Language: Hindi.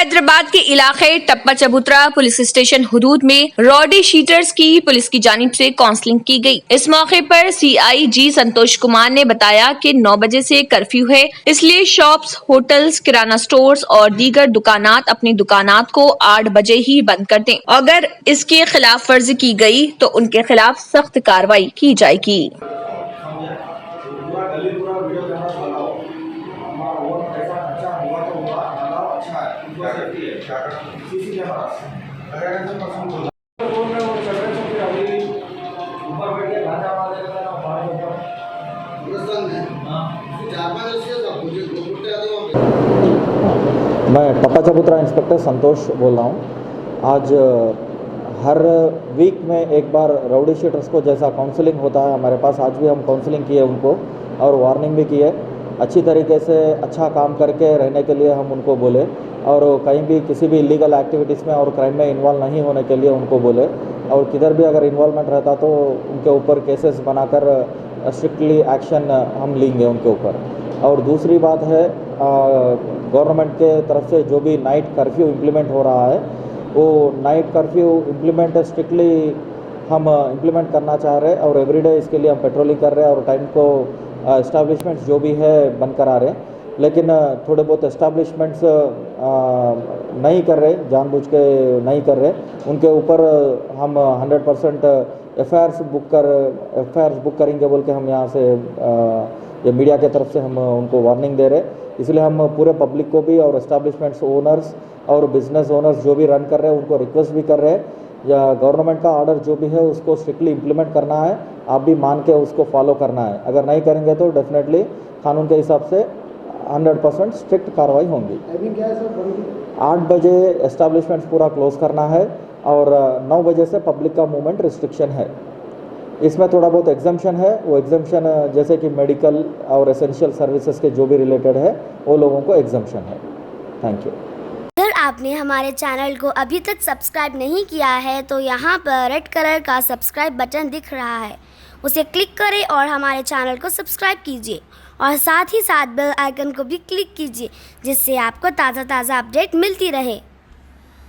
हैदराबाद के इलाके टप्पा चबूतरा पुलिस स्टेशन हुदूद में रॉडी शीटर्स की पुलिस की जानिब से काउंसलिंग की गई। इस मौके पर CIG संतोष कुमार ने बताया कि 9 बजे से कर्फ्यू है, इसलिए शॉप्स, होटल्स, किराना स्टोर्स और दीगर दुकानात अपनी दुकानात को 8 बजे ही बंद कर दें। अगर इसके खिलाफ वर्जी की गई तो उनके खिलाफ सख्त कार्रवाई की जाएगी। मैं टप्पा चबूतरा इंस्पेक्टर संतोष बोल रहा हूँ। आज हर वीक में एक बार राउडी शीटर्स को जैसा काउंसलिंग होता है हमारे पास, आज भी हम काउंसलिंग किए उनको और वार्निंग भी की है। अच्छी तरीके से अच्छा काम करके रहने के लिए हम उनको बोले और कहीं भी किसी भी इलीगल एक्टिविटीज़ में और क्राइम में इन्वॉल्व नहीं होने के लिए उनको बोले, और किधर भी अगर इन्वॉल्वमेंट रहता तो उनके ऊपर केसेस बनाकर स्ट्रिक्टली एक्शन हम लेंगे उनके ऊपर। और दूसरी बात है, गवर्नमेंट के तरफ से जो भी नाइट कर्फ्यू इम्प्लीमेंट हो रहा है वो नाइट कर्फ्यू इम्प्लीमेंट स्ट्रिक्टली हम इम्प्लीमेंट करना चाह रहे हैं और एवरीडे इसके लिए हम पेट्रोलिंग कर रहे हैं और टाइम को इस्टेब्लिशमेंट्स जो भी है बंद करा रहे हैं। लेकिन थोड़े बहुत इस्टेब्लिशमेंट्स नहीं कर रहे, जानबूझ के नहीं कर रहे, उनके ऊपर हम 100% FIRs बुक करेंगे बोल के हम यहाँ से ये मीडिया के तरफ से हम उनको वार्निंग दे रहे। इसलिए हम पूरे पब्लिक को भी और एस्टेब्लिशमेंट्स ओनर्स और बिजनेस ओनर्स जो भी रन कर रहे हैं उनको रिक्वेस्ट भी कर रहे हैं, या गवर्नमेंट का ऑर्डर जो भी है उसको स्ट्रिक्टली इम्प्लीमेंट करना है, आप भी मान के उसको फॉलो करना है। अगर नहीं करेंगे तो डेफिनेटली कानून के हिसाब से 100% स्ट्रिक्ट कार्रवाई होंगी। 8 बजे एस्टेब्लिशमेंट्स पूरा क्लोज करना है और 9 बजे से पब्लिक का मूवमेंट रिस्ट्रिक्शन है। इसमें थोड़ा बहुत एग्जम्पशन है, वो एग्जम्पशन जैसे कि मेडिकल और एसेंशियल सर्विसेज के जो भी रिलेटेड है वो लोगों को एग्जम्पशन है। Thank you. अगर आपने हमारे चैनल को अभी तक सब्सक्राइब नहीं किया है तो यहाँ पर रेड कलर का सब्सक्राइब बटन दिख रहा है, उसे क्लिक करें और हमारे चैनल को सब्सक्राइब कीजिए और साथ ही साथ बेल आइकन को भी क्लिक कीजिए, जिससे आपको ताज़ा अपडेट मिलती रहे।